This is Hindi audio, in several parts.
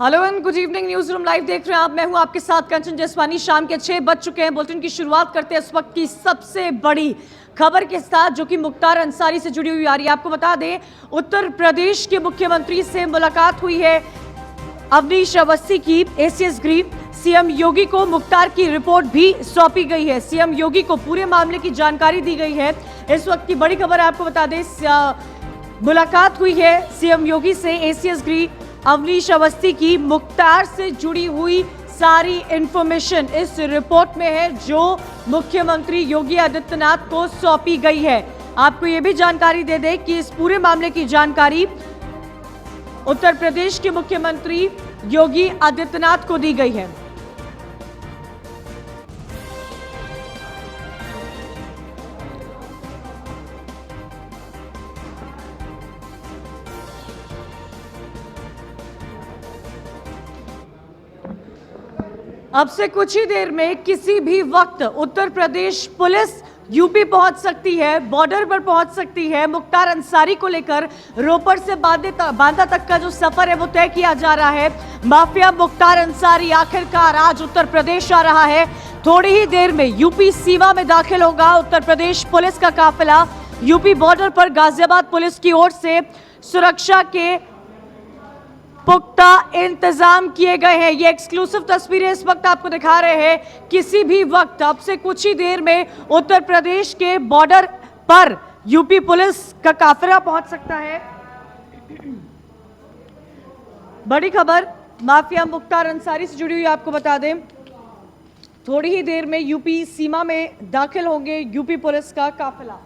Hello and good evening, news room live देख रहे हैं आप। मैं हूं आपके साथ कंचन जसवानी। शाम के 6 बज चुके हैं। बुलेटिन की शुरुआत करते हैं इस वक्त की सबसे बड़ी खबर के साथ, जो कि मुख्तार अंसारी से जुड़ी हुई आ रही है। आपको बता दें, उत्तर प्रदेश के मुख्यमंत्री से मुलाकात हुई है अवनीश अवस्थी की। एसीएस गृह सीएम योगी को मुख्तार की रिपोर्ट भी सौंपी गई है। सीएम योगी को पूरे मामले की जानकारी दी गई है। इस वक्त की बड़ी खबर आपको बता दें, मुलाकात हुई है सीएम योगी से एसीएस गृह अवनीश अवस्थी की। मुख्तार से जुड़ी हुई सारी इंफॉर्मेशन इस रिपोर्ट में है, जो मुख्यमंत्री योगी आदित्यनाथ को सौंपी गई है। आपको यह भी जानकारी दे दें कि इस पूरे मामले की जानकारी उत्तर प्रदेश के मुख्यमंत्री योगी आदित्यनाथ को दी गई है। अब से कुछ ही देर में किसी भी वक्त उत्तर प्रदेश पुलिस यूपी पहुंच सकती है, बॉर्डर पर पहुंच सकती है। मुख्तार अंसारी को लेकर रोपड़ से बांदा तक का जो सफर है वो तय किया जा रहा है। माफिया मुख्तार अंसारी आखिरकार आज उत्तर प्रदेश आ रहा है। थोड़ी ही देर में यूपी सीमा में दाखिल होगा उत्तर प्रदेश पुलिस का काफिला। यूपी बॉर्डर पर गाजियाबाद पुलिस की ओर से सुरक्षा के पुख्ता इंतजाम किए गए हैं। ये एक्सक्लूसिव तस्वीरें इस वक्त आपको दिखा रहे हैं। किसी भी वक्त अब से कुछ ही देर में उत्तर प्रदेश के बॉर्डर पर यूपी पुलिस का काफिला पहुंच सकता है। बड़ी खबर माफिया मुख्तार अंसारी से जुड़ी हुई आपको बता दें, थोड़ी ही देर में यूपी सीमा में दाखिल होंगे यूपी पुलिस का काफिला।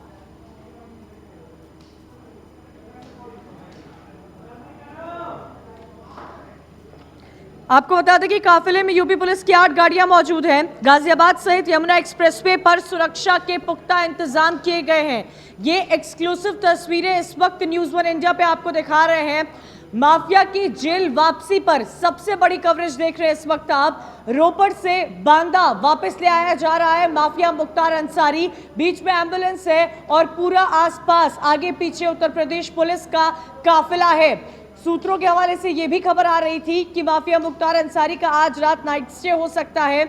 आपको बता दें कि काफिले में यूपी पुलिस की 8 गाड़ियां मौजूद हैं। गाजियाबाद सहित यमुना एक्सप्रेसवे पर सुरक्षा के पुख्ता इंतजाम किए गए हैं। ये एक्सक्लूसिव तस्वीरें इस वक्त न्यूज़ 1 इंडिया पे आपको दिखा रहे हैं। माफिया की जेल वापसी पर सबसे बड़ी कवरेज देख रहे हैं इस वक्त आप। रोपड़ से बांदा वापस ले आया जा रहा है माफिया मुख्तार अंसारी। बीच में एम्बुलेंस है और पूरा आसपास आगे पीछे उत्तर प्रदेश पुलिस का काफिला है। सूत्रों के हवाले से यह भी खबर आ रही थी कि माफिया मुख्तार अंसारी का आज रात नाइट स्टे हो सकता है,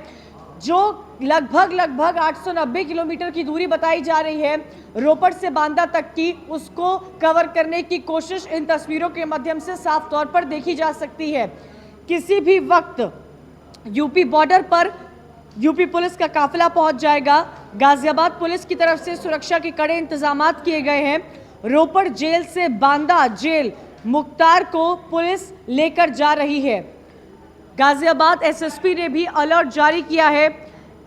जो लगभग 890 किलोमीटर की दूरी बताई जा रही है रोपड़ से बांदा तक की, उसको कवर करने की कोशिश इन तस्वीरों के माध्यम से साफ तौर पर देखी जा सकती है। किसी भी वक्त यूपी बॉर्डर पर यूपी पुलिस का काफिला पहुंच जाएगा। गाजियाबाद पुलिस की तरफ से सुरक्षा के कड़े इंतजाम किए गए हैं। रोपड़ जेल से बांदा जेल मुख्तार को पुलिस लेकर जा रही है। गाजियाबाद एसएसपी ने भी अलर्ट जारी किया है।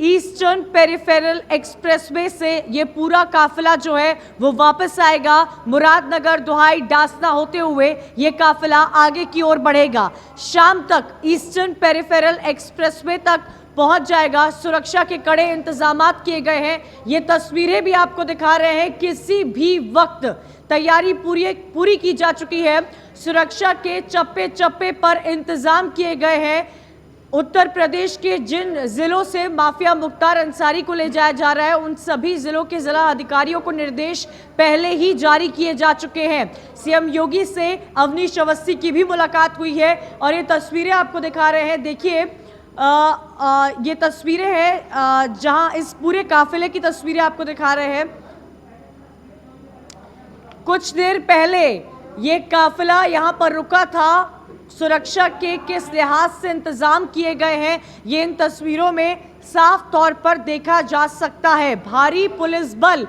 ईस्टर्न पेरिफेरल एक्सप्रेसवे से ये पूरा काफिला जो है वो वापस आएगा। मुरादनगर, दुहाई, डासना होते हुए ये काफिला आगे की ओर बढ़ेगा। शाम तक ईस्टर्न पेरिफेरल एक्सप्रेसवे तक पहुंच जाएगा। सुरक्षा के कड़े इंतजामात किए गए हैं। ये तस्वीरें भी आपको दिखा रहे हैं। किसी भी वक्त तैयारी पूरी की जा चुकी है। सुरक्षा के चप्पे चप्पे पर इंतजाम किए गए हैं। उत्तर प्रदेश के जिन जिलों से माफिया मुख्तार अंसारी को ले जाया जा रहा है, उन सभी जिलों के जिला अधिकारियों को निर्देश पहले ही जारी किए जा चुके हैं। सीएम योगी से अवनीश अवस्थी की भी मुलाकात हुई है और ये तस्वीरें आपको दिखा रहे हैं। देखिए, ये तस्वीरें हैं जहां इस पूरे काफिले की तस्वीरें आपको दिखा रहे हैं। कुछ देर पहले ये काफिला यहां पर रुका था। सुरक्षा के किस लिहाज से इंतजाम किए गए हैं, ये इन तस्वीरों में साफ तौर पर देखा जा सकता है। भारी पुलिस बल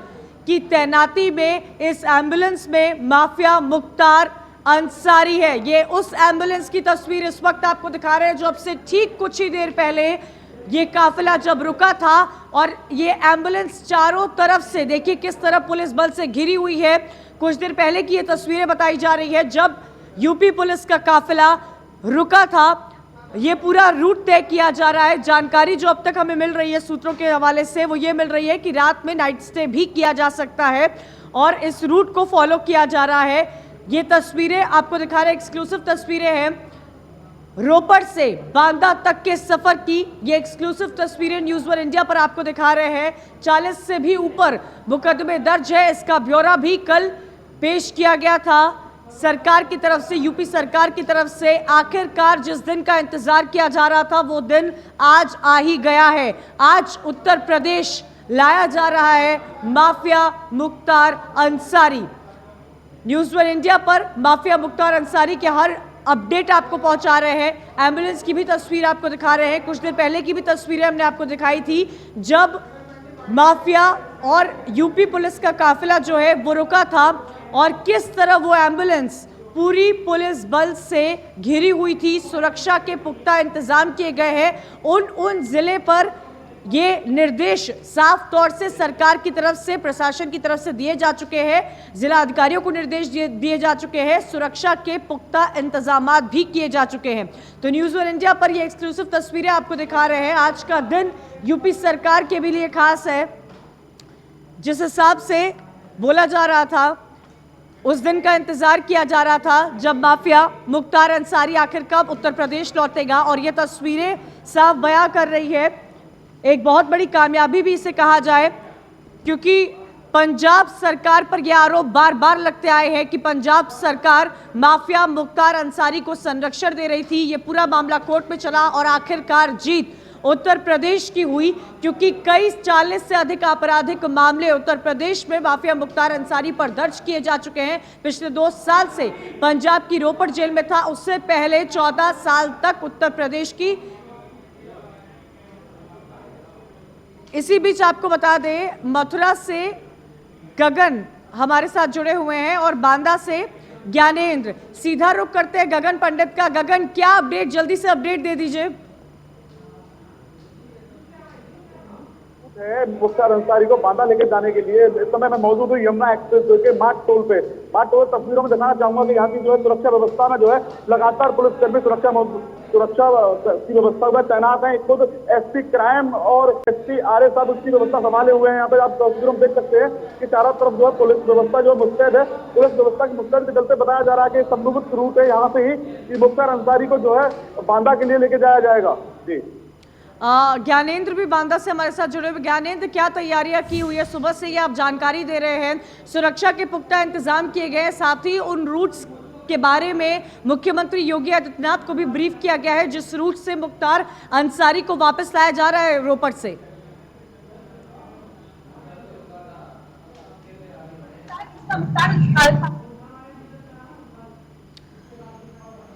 की तैनाती में इस एम्बुलेंस में माफिया मुख्तार अंसारी है। ये उस एम्बुलेंस की तस्वीर इस वक्त आपको दिखा रहे हैं जो अब से ठीक कुछ ही देर पहले ये काफिला जब रुका था, और ये एम्बुलेंस चारों तरफ से देखिए किस तरह पुलिस बल से घिरी हुई है। कुछ देर पहले की ये तस्वीरें बताई जा रही है जब यूपी पुलिस का काफिला रुका था। ये पूरा रूट तय किया जा रहा है। जानकारी जो अब तक हमें मिल रही है सूत्रों के हवाले से वो ये मिल रही है कि रात में नाइट स्टे भी किया जा सकता है और इस रूट को फॉलो किया जा रहा है। ये तस्वीरें आपको दिखा रहे, एक्सक्लूसिव तस्वीरें हैं रोपड़ से बांदा तक के सफर की। ये एक्सक्लूसिव तस्वीरें न्यूज़ 1 इंडिया पर आपको दिखा रहे हैं। 40 से भी ऊपर मुकदमे दर्ज है। इसका ब्यौरा भी कल पेश किया गया था। सरकार की तरफ से, यूपी सरकार की तरफ से आखिरकार जिस दिन का इंतजार किया जा रहा था वो दिन आज आ ही गया है। आज उत्तर प्रदेश लाया जा रहा है mafia Mukhtar Ansari. News one India पर माफिया मुख्तार अंसारी के हर अपडेट आपको पहुंचा रहे हैं। एम्बुलेंस की भी तस्वीर आपको दिखा रहे हैं। कुछ देर पहले की भी तस्वीरें हमने आपको दिखाई थी जब माफिया और यूपी पुलिस का काफिला जो है वो रुका था और किस तरह वो एम्बुलेंस पूरी पुलिस बल से घिरी हुई थी। सुरक्षा के पुख्ता इंतजाम किए गए हैं। उन जिले पर ये निर्देश साफ तौर से सरकार की तरफ से, प्रशासन की तरफ से दिए जा चुके हैं। जिला अधिकारियों को निर्देश दिए जा चुके हैं। सुरक्षा के पुख्ता इंतजामात भी किए जा चुके हैं। तो न्यूज़ वन इंडिया पर ये एक्सक्लूसिव तस्वीरें आपको दिखा रहे हैं। आज का दिन यूपी सरकार के भी लिए खास है। जिस हिसाब से बोला जा रहा था, उस दिन का इंतजार किया जा रहा था जब माफिया मुख्तार अंसारी आखिर कब उत्तर प्रदेश लौटेगा, और ये तस्वीरें साफ बयां कर रही है एक बहुत बड़ी कामयाबी भी इसे कहा जाए, क्योंकि पंजाब सरकार पर यह आरोप बार बार लगते आए हैं कि पंजाब सरकार माफिया मुख्तार अंसारी को संरक्षण दे रही थी। ये पूरा मामला कोर्ट में चला और आखिरकार जीत उत्तर प्रदेश की हुई, क्योंकि कई 40 से अधिक आपराधिक मामले उत्तर प्रदेश में माफिया मुख्तार अंसारी पर दर्ज किए जा चुके हैं। पिछले 2 साल से पंजाब की रोपड़ जेल में था, उससे पहले 14 साल तक उत्तर प्रदेश की। इसी बीच आपको बता दें, मथुरा से गगन हमारे साथ जुड़े हुए हैं और बांदा से ज्ञानेंद्र। सीधा रुख करते हैं गगन पंडित का। गगन, क्या अपडेट, जल्दी से अपडेट दे दीजिए। मुख्तार अंसारी को बांदा लेके जाने के लिए इस समय मैं मौजूद हूँ यमुना एक्सप्रेस के मार्ट टोल पे। मार्ट टोल तस्वीरों में दिखाना चाहूंगा कि यहाँ की जो है सुरक्षा व्यवस्था में जो है लगातार पुलिसकर्मी सुरक्षा की व्यवस्था में तैनात है। खुद एसपी क्राइम और एसपी आरए साहब उसकी व्यवस्था संभाले हुए हैं। यहाँ पे आप तस्वीरों में देख सकते हैं कि चारों तरफ जो है पुलिस व्यवस्था जो मुस्तैद है। पुलिस व्यवस्था की मुस्तैद के चलते बताया जा रहा है कि संभवित रूट है यहाँ से ही कि मुख्तार अंसारी को जो है बांदा के लिए लेके जाया जाएगा। जी, ज्ञानेंद्र भी बांदा से हमारे साथ जुड़े हुए। ज्ञानेंद्र, क्या तैयारियां की हुई है? सुबह से ये आप जानकारी दे रहे हैं, सुरक्षा के पुख्ता इंतजाम किए गए, साथ ही उन रूट्स के बारे में मुख्यमंत्री योगी आदित्यनाथ को भी ब्रीफ किया गया है जिस रूट से मुख्तार अंसारी को वापस लाया जा रहा है रोपड़ से।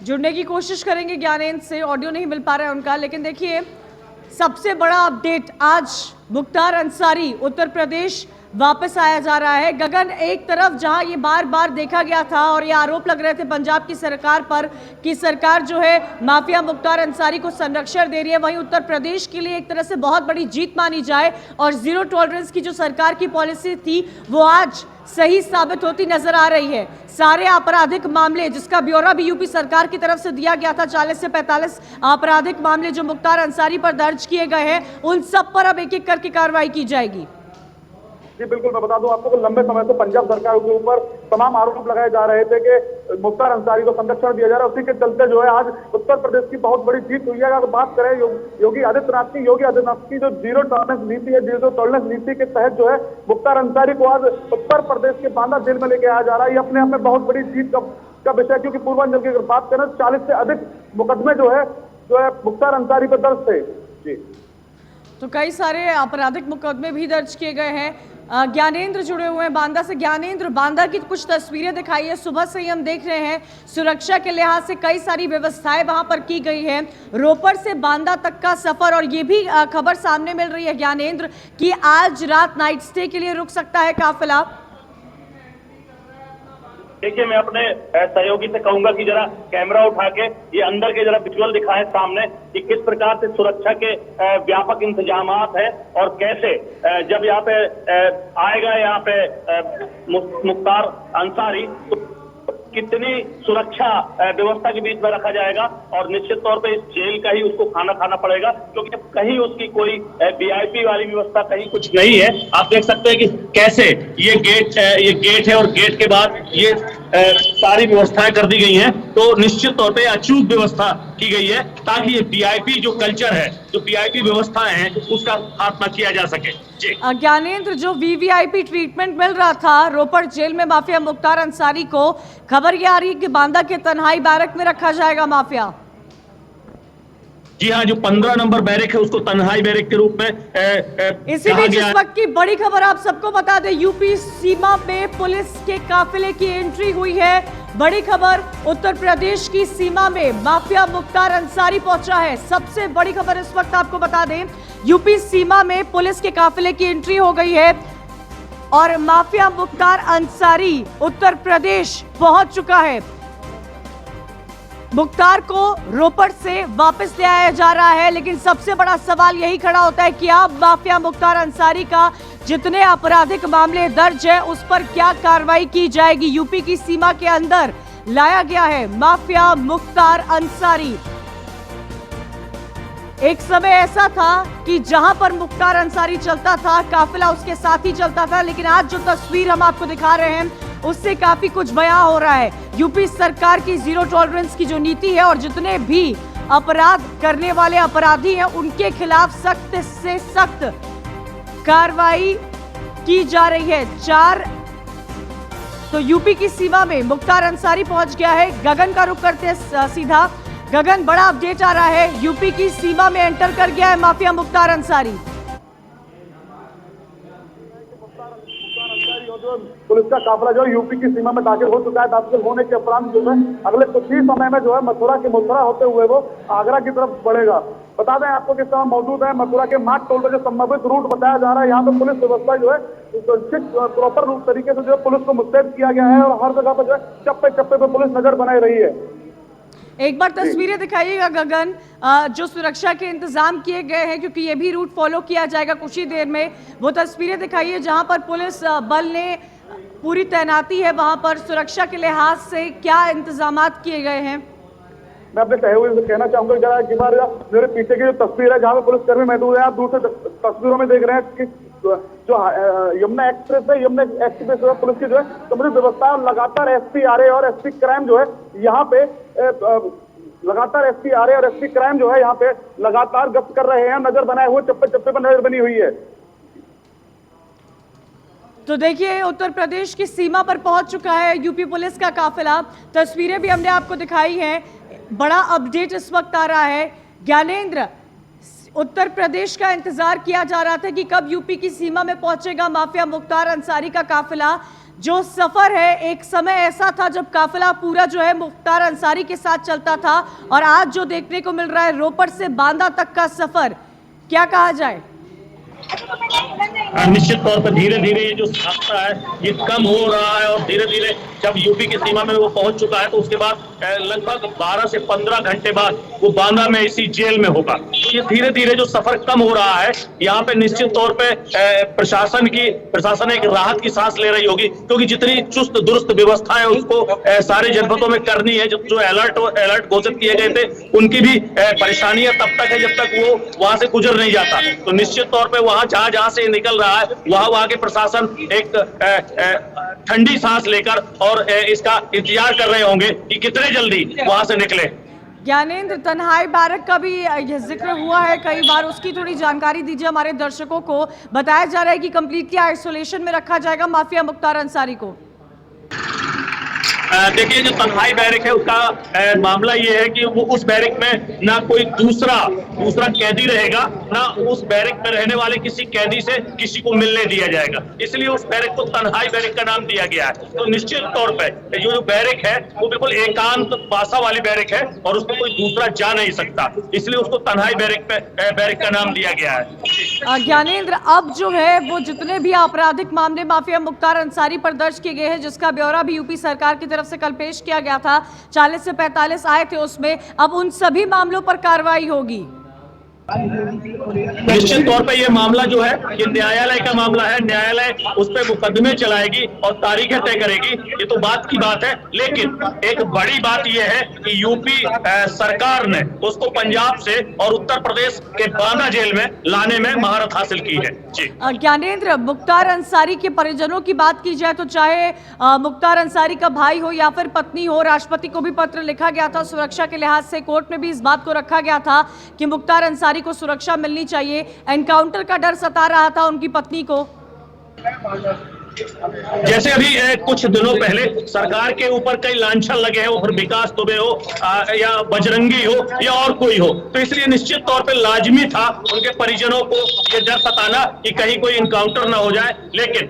जुड़ने की कोशिश करेंगे ज्ञानेंद्र से, ऑडियो नहीं मिल पा रहा है उनका। लेकिन देखिए, सबसे बड़ा अपडेट, आज मुख्तार अंसारी उत्तर प्रदेश वापस आया जा रहा है। गगन, एक तरफ जहां ये बार बार देखा गया था और ये आरोप लग रहे थे पंजाब की सरकार पर कि सरकार जो है माफिया मुख्तार अंसारी को संरक्षण दे रही है, वहीं उत्तर प्रदेश के लिए एक तरह से बहुत बड़ी जीत मानी जाए और जीरो टॉलरेंस की जो सरकार की पॉलिसी थी वो आज सही साबित होती नजर आ रही है। सारे आपराधिक मामले जिसका ब्यौरा भी यूपी सरकार की तरफ से दिया गया था, 40 से 45 आपराधिक मामले जो मुख्तार अंसारी पर दर्ज किए गए हैं, उन सब पर अब एक एक करके कार्रवाई की जाएगी। जी बिल्कुल, मैं बता दूं आपको कि लंबे समय से पंजाब सरकार के ऊपर तमाम आरोप लगाए जा रहे थे कि मुख्तार अंसारी को संरक्षण दिया जा रहा है। उसी के चलते जो है आज उत्तर प्रदेश की बहुत बड़ी जीत हुई है। अगर बात करें योगी आदित्यनाथ की जो जीरो टॉलरेंस नीति है, जीरो टॉलरेंस नीति के तहत जो है मुख्तार अंसारी को आज उत्तर प्रदेश के बांदा जेल में लेके आया जा रहा है। ये अपने आप में बहुत बड़ी जीत का विषय है, क्योंकि पूर्वांचल की अगर बात करें 40 से अधिक मुकदमे जो है मुख्तार अंसारी पर दर्ज थे। जी, तो कई सारे आपराधिक मुकदमे भी दर्ज किए गए हैं। ज्ञानेंद्र जुड़े हुए हैं बांदा से। ज्ञानेंद्र, बांदा की कुछ तस्वीरें दिखाई है। सुबह से ही हम देख रहे हैं सुरक्षा के लिहाज से कई सारी व्यवस्थाएं वहां पर की गई है। रोपड़ से बांदा तक का सफर, और ये भी खबर सामने मिल रही है ज्ञानेंद्र कि आज रात नाइट स्टे के लिए रुक सकता है काफिला। देखिए, मैं अपने सहयोगी से कहूंगा कि जरा कैमरा उठा के ये अंदर के जरा विजुअल दिखाएं सामने कि किस प्रकार से सुरक्षा के व्यापक इंतजामात है और कैसे जब यहाँ पे आएगा यहाँ पे मुख्तार अंसारी तो कितनी सुरक्षा व्यवस्था के बीच में रखा जाएगा। और निश्चित तौर पे इस जेल का ही उसको खाना खाना पड़ेगा, क्योंकि कहीं उसकी कोई वीआईपी वाली व्यवस्था कहीं कुछ नहीं है। आप देख सकते हैं कि कैसे ये गेट है और गेट के बाद ये सारी व्यवस्थाएं कर दी गई हैं। तो निश्चित तौर पे अचूक व्यवस्था की गई है ताकि ये पीआईपी जो कल्चर है, जो पीआईपी व्यवस्थाएं हैं, उसका खात्मा किया जा सके। जी ज्ञानेंद्र, जो वीवीआईपी ट्रीटमेंट मिल रहा था रोपड़ जेल में माफिया मुख्तार अंसारी को, खबर ये आ रही है कि बांदा के तन्हाई बैरक में रखा जाएगा माफिया। जी हाँ, जो 15 नंबर बैरक है उसको तन्हाई बैरक के रूप में इसी कहा बीच गया इस है। वक्त की बड़ी खबर आप सबको बता दें, यूपी सीमा पे पुलिस के काफिले की एंट्री हुई है। बड़ी खबर, उत्तर प्रदेश की सीमा में माफिया मुख्तार अंसारी पहुंचा है। सबसे बड़ी खबर इस वक्त आपको बता दें, यूपी सीमा में पुलिस के काफिले की एंट्री हो गई है और माफिया मुख्तार अंसारी उत्तर प्रदेश पहुंच चुका है। मुख्तार को रोपड़ से वापस ले आया जा रहा है, लेकिन सबसे बड़ा सवाल यही खड़ा होता है कि अब माफिया मुख्तार अंसारी का जितने आपराधिक मामले दर्ज है उस पर क्या कार्रवाई की जाएगी। यूपी की सीमा के अंदर लाया गया है माफिया मुख्तार अंसारी। एक समय ऐसा था कि जहां पर मुख्तार अंसारी चलता था काफिला उसके साथ ही चलता था, लेकिन आज जो तस्वीर हम आपको दिखा रहे हैं उससे काफी कुछ बयां हो रहा है। यूपी सरकार की जीरो टॉलरेंस की जो नीति है और जितने भी अपराध करने वाले अपराधी हैं उनके खिलाफ सख्त से सख्त कार्रवाई की जा रही है। तो यूपी की सीमा में मुख्तार अंसारी पहुंच गया है। गगन का रुख करते हैं सीधा। गगन, बड़ा अपडेट आ रहा है, यूपी की सीमा में एंटर कर गया है माफिया मुख्तार अंसारी। पुलिस का काफिला जो है यूपी की सीमा में दाखिल हो चुका है। दाखिल होने के उपरांत जो है अगले कुछ ही समय में जो है मथुरा के मथुरा होते हुए वो आगरा की तरफ बढ़ेगा। बता दें आपको कि समय मौजूद है मथुरा के मार्ग टोल पर जो संभावित रूट बताया जा रहा है। यहाँ पे पुलिस व्यवस्था जो है प्रॉपर रूप तरीके से जो है पुलिस को मुस्तैद किया गया है और हर जगह पर जो है चप्पे चप्पे पे पुलिस नजर बनाई रही है। एक बार तस्वीरें दिखाइएगा गगन, जो सुरक्षा के इंतजाम किए गए हैं, क्योंकि ये भी रूट फॉलो किया जाएगा कुछ ही देर में। वो तस्वीरें दिखाइए जहां पर पुलिस बल ने पूरी तैनाती है, वहां पर सुरक्षा के लिहाज से क्या इंतजामात किए गए हैं। मैं अपने कहे हुए से कहना चाहूंगा जरा एक बार मेरे पीछे की जो तस्वीर है जहाँ पे पुलिस कर्मी मौजूद है, आप दूर से तस्वीरों में देख रहे हैं कि जो यमुना एक्सप्रेस है, यमुना एक्सप्रेस जो है पुलिस की जो है संबंधित व्यवस्था लगातार एसपी आरए और एसपी क्राइम जो है यहाँ पे लगातार एसपी आरए और एसपी क्राइम जो है यहाँ पे लगातार गश्त कर रहे हैं। नजर बनाए हुए चप्पे चप्पे पर नजर बनी हुई है। तो देखिए, उत्तर प्रदेश की सीमा पर पहुंच चुका है यूपी पुलिस का काफिला। तस्वीरें भी हमने आपको दिखाई हैं। बड़ा अपडेट इस वक्त आ रहा है ज्ञानेंद्र। उत्तर प्रदेश का इंतजार किया जा रहा था कि कब यूपी की सीमा में पहुंचेगा माफिया मुख्तार अंसारी का काफिला। जो सफर है, एक समय ऐसा था जब काफिला पूरा जो है मुख्तार अंसारी के साथ चलता था, और आज जो देखने को मिल रहा है रोपड़ से बांदा तक का सफर, क्या कहा जाए। निश्चित तौर पर धीरे धीरे ये जो रास्ता है ये कम हो रहा है और धीरे धीरे जब यूपी की सीमा में वो पहुंच चुका है तो उसके बाद लगभग 12 से 15 घंटे बाद वो बांदा में इसी जेल में होगा। तो ये धीरे धीरे जो सफर कम हो रहा है, यहाँ पे निश्चित तौर पे प्रशासन एक राहत की सांस ले रही होगी, क्योंकि जितनी चुस्त दुरुस्त व्यवस्था है उसको सारे जनपदों में करनी है। जो अलर्ट घोषित किए गए थे उनकी भी परेशानियां तब तक है जब तक वो वहां से गुजर नहीं जाता। तो निश्चित तौर पर वहां जहां से निकल रहा है वहां के प्रशासन एक ठंडी सांस लेकर और इसका इंतजार कर रहे होंगे कि कितने जल्दी वहां से निकले। ज्ञानेंद्र, तन्हाई बैरक का भी यह जिक्र हुआ है कई बार, उसकी थोड़ी जानकारी दीजिए हमारे दर्शकों को। बताया जा रहा है कि कंप्लीटली आइसोलेशन में रखा जाएगा माफिया मुख्तार अंसारी को। देखिए, जो तन्हाई बैरक है उसका मामला ये है कि वो उस बैरक में ना कोई दूसरा कैदी रहेगा, ना उस बैरक में रहने वाले किसी कैदी से किसी को मिलने दिया जाएगा। इसलिए उस बैरक को तन्हाई बैरक का नाम दिया गया है। तो निश्चित तौर पर जो बैरक है वो बिल्कुल एकांत पासा वाली बैरक है और उसको कोई दूसरा जा नहीं सकता, इसलिए उसको तन्हाई बैरक का नाम दिया गया है। ज्ञानेंद्र, अब जो है वो जितने भी आपराधिक मामले माफिया मुख्तार अंसारी पर दर्ज किए गए हैं, जिसका ब्यौरा भी यूपी सरकार की तरफ से कल पेश किया गया था, 40 से 45 आए थे उसमें, अब उन सभी मामलों पर कार्रवाई होगी। निश्चित तौर पे ये मामला जो है ये न्यायालय का मामला है, न्यायालय उस पर मुकदमे चलाएगी और तारीखें तय करेगी, ये तो बात की बात है। लेकिन एक बड़ी बात ये है कि यूपी सरकार ने उसको पंजाब से और उत्तर प्रदेश के बांदा जेल में लाने में महारत हासिल की है। जी ज्ञानेंद्र, मुख्तार अंसारी के परिजनों की बात की जाए तो चाहे मुख्तार अंसारी का भाई हो या फिर पत्नी हो, राष्ट्रपति को भी पत्र लिखा गया था सुरक्षा के लिहाज से। कोर्ट में भी इस बात को रखा गया था कि मुख्तार अंसारी को सुरक्षा मिलनी चाहिए। एनकाउंटर का डर सता रहा था उनकी पत्नी को। जैसे अभी कुछ दिनों पहले सरकार के ऊपर कई लांछन लगे हैं, वो फिर विकास दुबे हो या बजरंगी हो या और कोई हो, तो इसलिए निश्चित तौर पे लाजमी था उनके परिजनों को ये डर सताना कि कहीं कोई इनकाउंटर ना हो जाए। लेकिन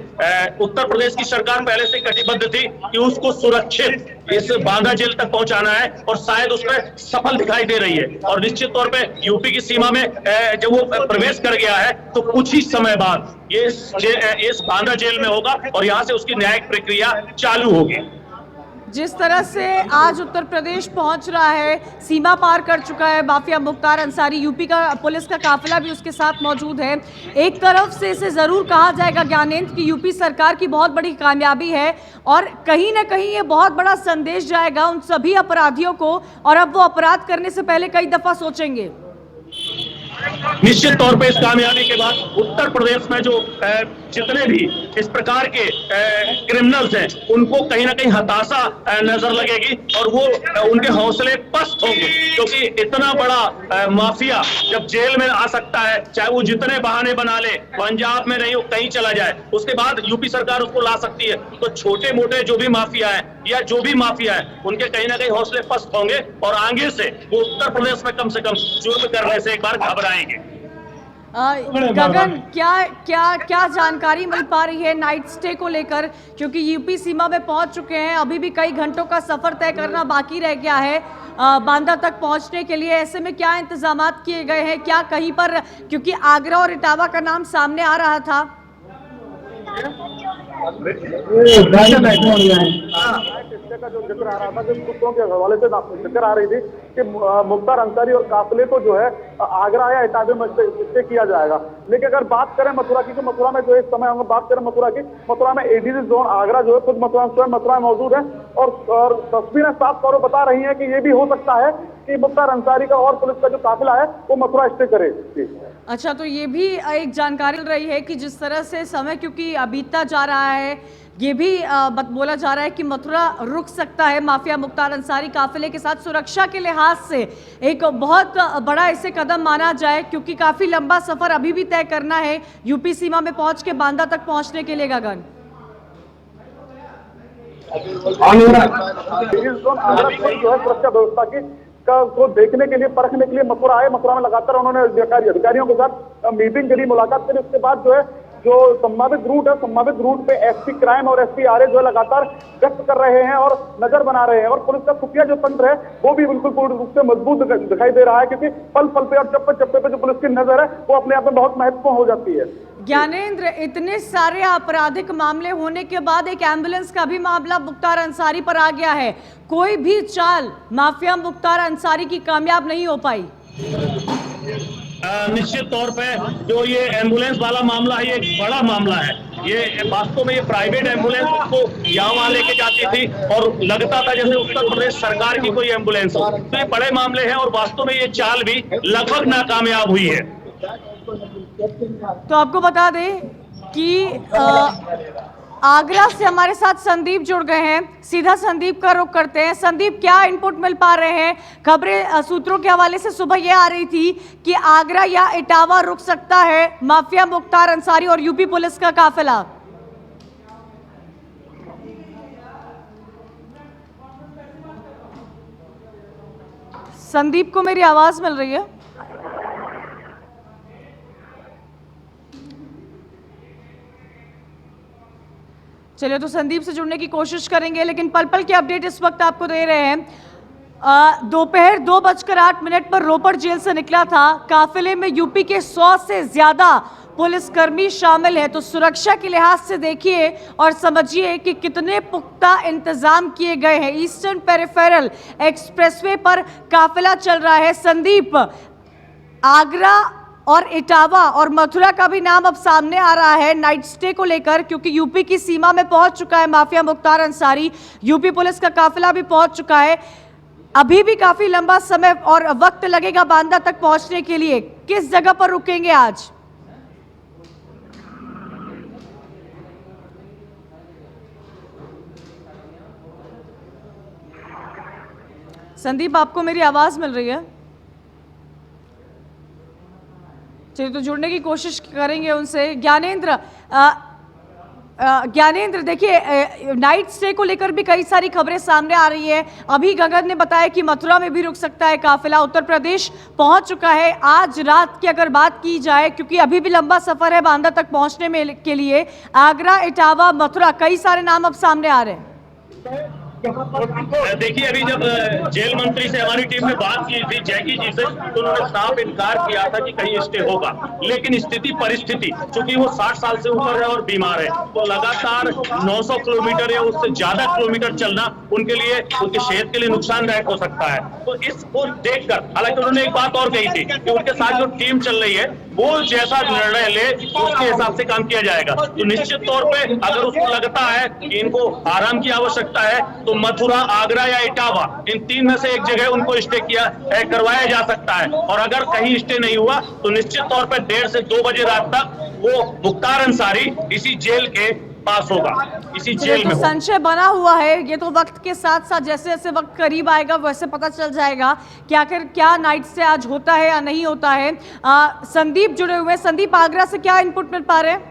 उत्तर प्रदेश की सरकार पहले से कटिबद्ध थी कि उसको सुरक्षित इस बांदा जेल तक पहुंचाना है और शायद उसमें सफल दिखाई दे रही है। और निश्चित तौर पे यूपी की सीमा में जब वो प्रवेश कर गया है तो कुछ ही समय बाद ये इस बांदा जेल में होगा और यहाँ से उसकी न्यायिक प्रक्रिया चालू होगी। जिस तरह से आज उत्तर प्रदेश पहुंच रहा है, सीमा पार कर चुका है माफिया मुख्तार अंसारी, यूपी का पुलिस का काफिला भी उसके साथ मौजूद है। एक तरफ से इसे जरूर कहा जाएगा ज्ञानेंद्र कि यूपी सरकार की बहुत बड़ी कामयाबी है और कहीं ना कहीं ये बहुत बड़ा संदेश जाएगा उन सभी अपराधियों को, और अब वो अपराध करने से पहले कई दफा सोचेंगे। निश्चित तौर पे इस कामयाबी के बाद उत्तर प्रदेश में जो जितने भी इस प्रकार के क्रिमिनल्स हैं उनको कहीं ना कहीं हताशा नजर लगेगी और वो उनके हौसले पस्त होंगे, क्योंकि इतना बड़ा माफिया जब जेल में आ सकता है, चाहे वो जितने बहाने बना ले, पंजाब में नहीं हो कहीं चला जाए, उसके बाद यूपी सरकार उसको ला सकती है। तो छोटे मोटे जो भी माफिया है या जो भी माफिया है उनके कहीं ना कहीं हौसले पस्त होंगे और आगे से वो उत्तर प्रदेश में कम से कम जुर्म करने से एक बार घबराएंगे। गगन, क्या जानकारी मिल पा रही है नाइट स्टे को लेकर, क्योंकि यूपी सीमा में पहुंच चुके हैं, अभी भी कई घंटों का सफर तय करना बाकी रह गया है बांदा तक पहुंचने के लिए। ऐसे में क्या इंतजामात किए गए हैं, क्या कहीं पर, क्योंकि आगरा और इटावा का नाम सामने आ रहा था। का जो जिक्र आ रहा था, जिन सूत्रों के हवाले से जिक्र आ रही थी कि मुख्तार अंसारी और काफिले को जो है आगरा या इटावा में स्टे किया जाएगा। लेकिन अगर बात करें मथुरा की, तो मथुरा में जो इस समय हम बात करें मथुरा की, मथुरा में एडीजी जोन आगरा जो है खुद मथुरा में मौजूद है और तस्वीरें साफ तौर पर बता रही है कि ये भी हो सकता है कि मुख्तार अंसारी का और पुलिस का जो काफिला है वो मथुरा स्टे करे। अच्छा, तो ये भी एक जानकारी मिल रही है कि जिस तरह से समय क्योंकि बीतता जा रहा है, ये भी बोला जा रहा है कि मथुरा रुक सकता है माफिया मुख्तार अंसारी काफिले के साथ। सुरक्षा के लिहाज से एक बहुत बड़ा इसे कदम माना जाए, क्योंकि काफी लंबा सफर अभी भी तय करना है यूपी सीमा में पहुंच के बांदा तक पहुंचने के लिए। गगन, जो है सुरक्षा व्यवस्था की को देखने के लिए, परखने के लिए मथुरा आए। मथुरा में लगातार उन्होंने अधिकारियों के साथ मीटिंग करी, मुलाकात करी। उसके बाद जो है जो संभावित रूट पे एसपी क्राइम और एसपी आरए जो है लगातार गश्त कर रहे हैं और नजर बना रहे हैं, और पुलिस का खुफिया जो तंत्र है वो भी बिल्कुल पूर्ण रूप से मजबूत दिखाई दे रहा है, क्योंकि पल पल पे और चप्पे चप्पे पे जो पुलिस की नजर है वो अपने आप में बहुत महत्वपूर्ण हो जाती है। ज्ञानेंद्र, इतने सारे आपराधिक मामले होने के बाद एक एम्बुलेंस का भी मामला मुख्तार अंसारी पर आ गया है। कोई भी चाल माफिया मुख्तार अंसारी की कामयाब नहीं हो पाई। निश्चित तौर पे जो ये एम्बुलेंस वाला मामला है ये एक बड़ा मामला है। ये वास्तव में ये प्राइवेट एम्बुलेंस उसको यहाँ वहाँ लेके जाती थी और लगता था जैसे उत्तर प्रदेश सरकार की कोई एम्बुलेंस हो। तो ये बड़े मामले हैं और वास्तव में ये चाल भी लगभग नाकामयाब हुई है। तो आपको बता दें कि आगरा से हमारे साथ संदीप जुड़ गए हैं, सीधा संदीप का रुख करते हैं। संदीप, क्या इनपुट मिल पा रहे हैं? खबरें सूत्रों के हवाले से सुबह यह आ रही थी कि आगरा या इटावा रुक सकता है माफिया मुख्तार अंसारी और यूपी पुलिस का काफिला। संदीप को मेरी आवाज मिल रही है? चलिए, तो संदीप से जुड़ने की कोशिश करेंगे, लेकिन पल पल की अपडेट इस वक्त आपको दे रहे हैं। दोपहर 2:08 पर रोपड़ जेल से निकला था काफिले में यूपी के 100 से ज्यादा पुलिसकर्मी शामिल है। तो सुरक्षा के लिहाज से देखिए और समझिए कि कितने पुख्ता इंतजाम किए गए हैं। ईस्टर्न पेरिफेरल एक्सप्रेसवे पर काफिला चल रहा है। संदीप, आगरा और इटावा और मथुरा का भी नाम अब सामने आ रहा है नाइट स्टे को लेकर, क्योंकि यूपी की सीमा में पहुंच चुका है mafia Mukhtar Ansari. UP police का काफिला भी पहुंच चुका है। अभी भी काफी लंबा समय और वक्त लगेगा बांदा तक पहुंचने के लिए। किस जगह पर रुकेंगे आज? संदीप, आपको मेरी आवाज मिल रही है? चलिए, तो जुड़ने की कोशिश करेंगे उनसे। ज्ञानेंद्र, देखिए, नाइट स्टे को लेकर भी कई सारी खबरें सामने आ रही है। अभी गगन ने बताया कि मथुरा में भी रुक सकता है काफिला। उत्तर प्रदेश पहुंच चुका है। आज रात की अगर बात की जाए, क्योंकि अभी भी लंबा सफर है बांदा तक पहुंचने में के लिए, आगरा, इटावा, मथुरा, कई सारे नाम अब सामने आ रहे हैं। देखिए, अभी जब जेल मंत्री से हमारी टीम ने बात की थी, जैकी जी से, तो उन्होंने साफ इनकार किया था कि कहीं स्टे होगा। लेकिन स्थिति परिस्थिति, चूंकि वो 60 साल से ऊपर है और बीमार है, तो लगातार 900 किलोमीटर या उससे ज्यादा किलोमीटर चलना उनके लिए, उनके सेहत के लिए नुकसानदायक हो सकता है। तो इसको देखकर, हालांकि उन्होंने एक बात और कही थी कि उनके साथ जो टीम चल रही है वो जैसा निर्णय ले उसके हिसाब से काम किया जाएगा। तो निश्चित तौर पे अगर उसको लगता है कि इनको आराम की आवश्यकता है, तो मथुरा, आगरा या इटावा, इन तीन में से एक जगह उनको स्टे करवाया जा सकता है। और अगर कहीं स्टे नहीं हुआ तो निश्चित तौर पर 1:30 से 2 बजे रात तक वो मुख्तार अंसारी इसी जेल के पास होगा, इसी जेल में। संशय बना हुआ है। ये तो वक्त के साथ साथ जैसे जैसे वक्त करीब आएगा वैसे पता चल जाएगा कि आखिर क्या नाइट से आज होता है या नहीं होता है। संदीप जुड़े हुए। संदीप, आगरा से क्या इनपुट मिल पा रहे हैं?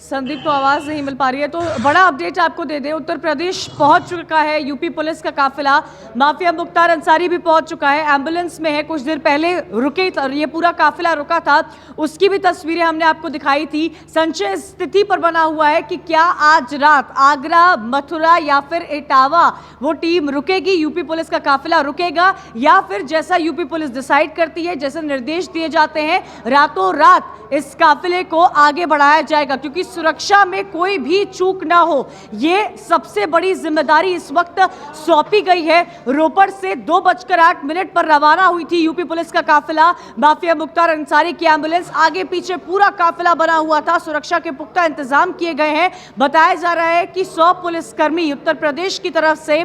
संदीप को आवाज नहीं मिल पा रही है, तो बड़ा अपडेट आपको दे दें। उत्तर प्रदेश पहुंच चुका है यूपी पुलिस का काफिला। माफिया मुख्तार अंसारी भी पहुंच चुका है, एम्बुलेंस में है। कुछ देर पहले रुके, ये पूरा काफिला रुका था, उसकी भी तस्वीरें हमने आपको दिखाई थी। संशय स्थिति पर बना हुआ है कि क्या आज रात आगरा, मथुरा या फिर इटावा वो टीम रुकेगी, यूपी पुलिस का काफिला रुकेगा, या फिर जैसा यूपी पुलिस डिसाइड करती है, जैसे निर्देश दिए जाते हैं, रातों रात इस काफिले को आगे बढ़ाया जाएगा। क्योंकि सुरक्षा में कोई भी चूक ना हो, ये सबसे बड़ी जिम्मेदारी इस वक्त सौंपी गई है। रोपड़ से 2:08 पर रवाना हुई थी यूपी पुलिस का काफिला। माफिया मुख्तार अंसारी की एम्बुलेंस आगे पीछे पूरा काफिला बना हुआ था। सुरक्षा के पुख्ता इंतजाम किए गए हैं। बताया जा रहा है कि 100 पुलिसकर्मी उत्तर प्रदेश की तरफ से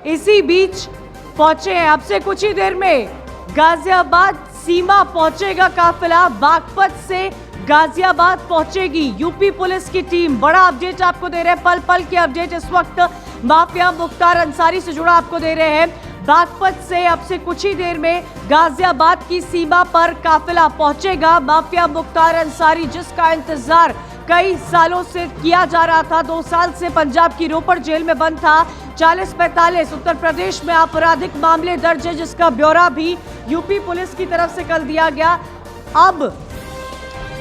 इसी बीच पहुंचे हैं। अब से कुछ ही देर में गाजियाबाद सीमा पहुंचेगा काफिला। बागपत से गाजियाबाद पहुंचेगी यूपी पुलिस की टीम। बड़ा अपडेट आपको दे रहे हैं, पल पल की अपडेट इस वक्त माफिया मुख्तार अंसारी से जुड़ा आपको दे रहे हैं। बागपत से अब से कुछ ही देर में गाजियाबाद की सीमा पर काफिला पहुंचेगा। माफिया मुख्तार अंसारी, जिसका इंतजार कई सालों से किया जा रहा था, 2 साल से पंजाब की रोपड़ जेल में बंद था। 40-45 उत्तर प्रदेश में आपराधिक मामले दर्ज है, जिसका ब्यौरा भी यूपी पुलिस की तरफ से कल दिया गया। अब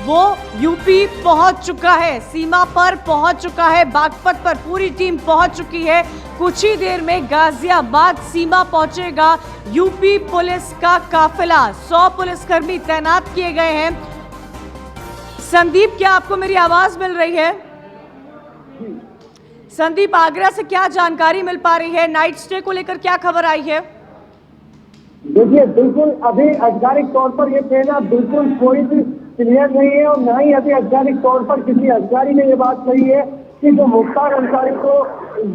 वो यूपी पहुंच चुका है, सीमा पर पहुंच चुका है। बागपत पर पूरी टीम पहुंच चुकी है। कुछ ही देर में गाजियाबाद सीमा पहुंचेगा यूपी पुलिस का काफिला। 100 पुलिसकर्मी तैनात किए गए हैं। संदीप, क्या आपको मेरी आवाज मिल रही है? संदीप, आगरा से क्या जानकारी मिल पा रही है? नाइट स्टे को लेकर क्या खबर आई है? देखिए, बिल्कुल अभी आधिकारिक तौर पर ये कहना बिल्कुल कोई भी क्लियर नहीं है, और न ही अभी आधिकारिक तौर पर किसी अधिकारी ने ये बात कही है कि जो मुख्तार अंसारी को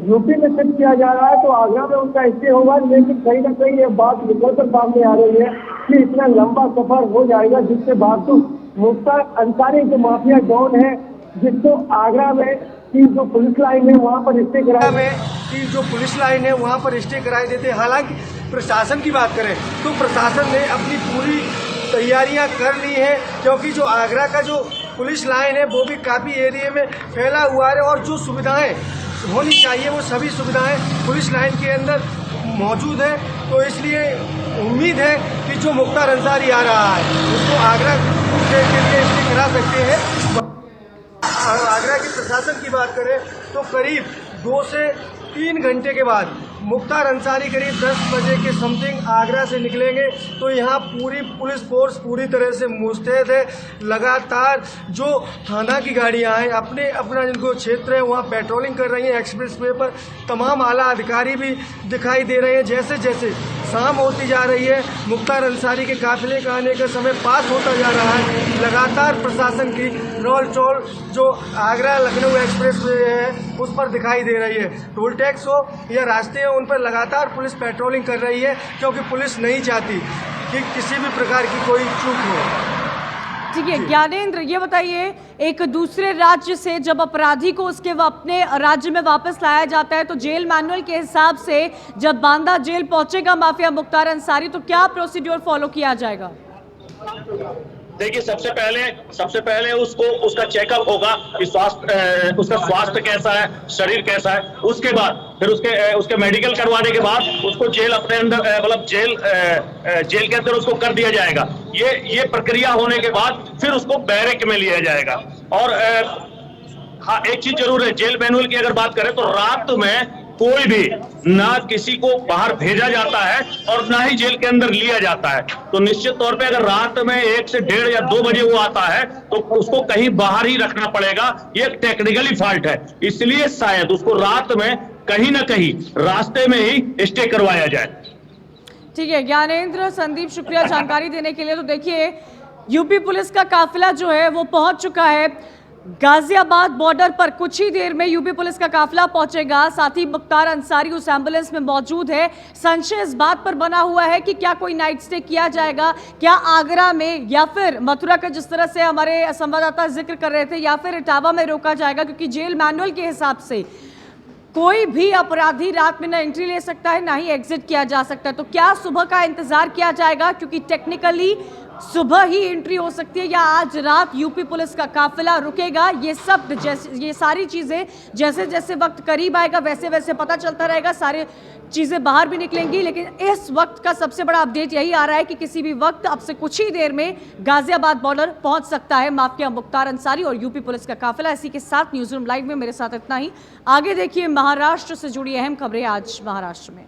यूपी में शिफ्ट किया जा रहा है तो आगरा में उनका स्टे होगा। लेकिन कहीं ना कहीं ये बात निकलकर सामने आ रही है कि इतना लंबा सफर हो जाएगा, जिसके बावजूद मुख्तार अंसारी जो माफिया डॉन है, जिसको आगरा में की जो पुलिस लाइन है वहाँ पर स्टे कराए देते। हालांकि प्रशासन की बात करें तो प्रशासन ने अपनी पूरी तैयारियां कर ली है, क्योंकि जो आगरा का जो पुलिस लाइन है वो भी काफ़ी एरिया में फैला हुआ है, और जो सुविधाएं होनी चाहिए वो सभी सुविधाएं पुलिस लाइन के अंदर मौजूद है। तो इसलिए उम्मीद है कि जो मुख्तार अंसारी आ रहा है उसको आगरा के लिए स्टे करा सकते हैं। आगरा के प्रशासन की बात करें तो करीब 2 से 3 घंटे के बाद मुख्तार अंसारी करीब 10 बजे के समथिंग आगरा से निकलेंगे, तो यहाँ पूरी पुलिस फोर्स पूरी तरह से मुस्तैद है। लगातार जो थाना की गाड़ियाँ हैं अपना जिनको क्षेत्र है वहाँ पेट्रोलिंग कर रही हैं। एक्सप्रेस वे पर तमाम आला अधिकारी भी दिखाई दे रहे हैं। जैसे जैसे शाम होती जा रही है, मुख्तार अंसारी के काफिले का आने का समय पास होता जा रहा है, लगातार प्रशासन की रोल चोल जो आगरा लखनऊ एक्सप्रेस वे है उस पर दिखाई दे रही है। टोल टैक्स हो या रास्ते हो, उन पर लगातार पुलिस पेट्रोलिंग कर रही है, क्योंकि पुलिस नहीं चाहती कि किसी भी प्रकार की कोई चूक हो। ठीक है ज्ञानेंद्र, ये बताइए, एक दूसरे राज्य से जब अपराधी को उसके अपने राज्य में वापस लाया जाता है तो जेल मैनुअल के हिसाब से जब बांदा जेल पहुंचेगा माफिया मुख्तार अंसारी, तो क्या प्रोसीड्योर फॉलो किया जाएगा? देखिए, सबसे पहले उसका चेकअप होगा कि उसका स्वास्थ्य कैसा है, शरीर कैसा है। उसके बाद फिर उसके मेडिकल करवाने के बाद उसको जेल अपने अंदर मतलब जेल के अंदर उसको कर दिया जाएगा। ये प्रक्रिया होने के बाद फिर उसको बैरक में लिया जाएगा। और हाँ, एक चीज जरूर है, जेल मैनुअल की अगर बात करें तो रात में कोई भी ना किसी को बाहर भेजा जाता है और ना ही जेल के अंदर लिया जाता है। तो निश्चित तौर पे अगर रात में 1 से 1:30 या 2 बजे वो आता है तो उसको कहीं बाहर ही रखना पड़ेगा। ये टेक्निकली फॉल्ट है, इसलिए शायद उसको रात में कहीं ना कहीं रास्ते में ही स्टे करवाया जाए। ठीक है ज्ञानेंद्र, संदीप, शुक्रिया जानकारी देने के लिए। तो देखिए, यूपी पुलिस का काफिला जो है वो पहुंच चुका है गाजियाबाद बॉर्डर पर। कुछ ही देर में यूपी पुलिस का काफिला पहुंचेगा, साथ ही मुख्तार अंसारी उस एम्बुलेंस में मौजूद है। संशय इस बात पर बना हुआ है कि क्या कोई नाइट स्टे किया जाएगा, क्या आगरा में या फिर मथुरा का, जिस तरह से हमारे संवाददाता जिक्र कर रहे थे, या फिर इटावा में रोका जाएगा, क्योंकि जेल मैनुअल के हिसाब से कोई भी अपराधी रात में ना एंट्री ले सकता है ना ही एग्जिट किया जा सकता है। तो क्या सुबह का इंतजार किया जाएगा, क्योंकि टेक्निकली सुबह ही एंट्री हो सकती है, या आज रात यूपी पुलिस का काफिला रुकेगा? ये सारी चीजें जैसे जैसे वक्त करीब आएगा वैसे वैसे पता चलता रहेगा, सारे चीजें बाहर भी निकलेंगी। लेकिन इस वक्त का सबसे बड़ा अपडेट यही आ रहा है कि किसी भी वक्त अब से कुछ ही देर में गाजियाबाद बॉर्डर पहुंच सकता है माफिया मुख्तार अंसारी और यूपी पुलिस का काफिला। इसी के साथ न्यूज़ रूम लाइव में मेरे साथ इतना ही। आगे देखिए महाराष्ट्र से जुड़ी अहम खबरें आज महाराष्ट्र में।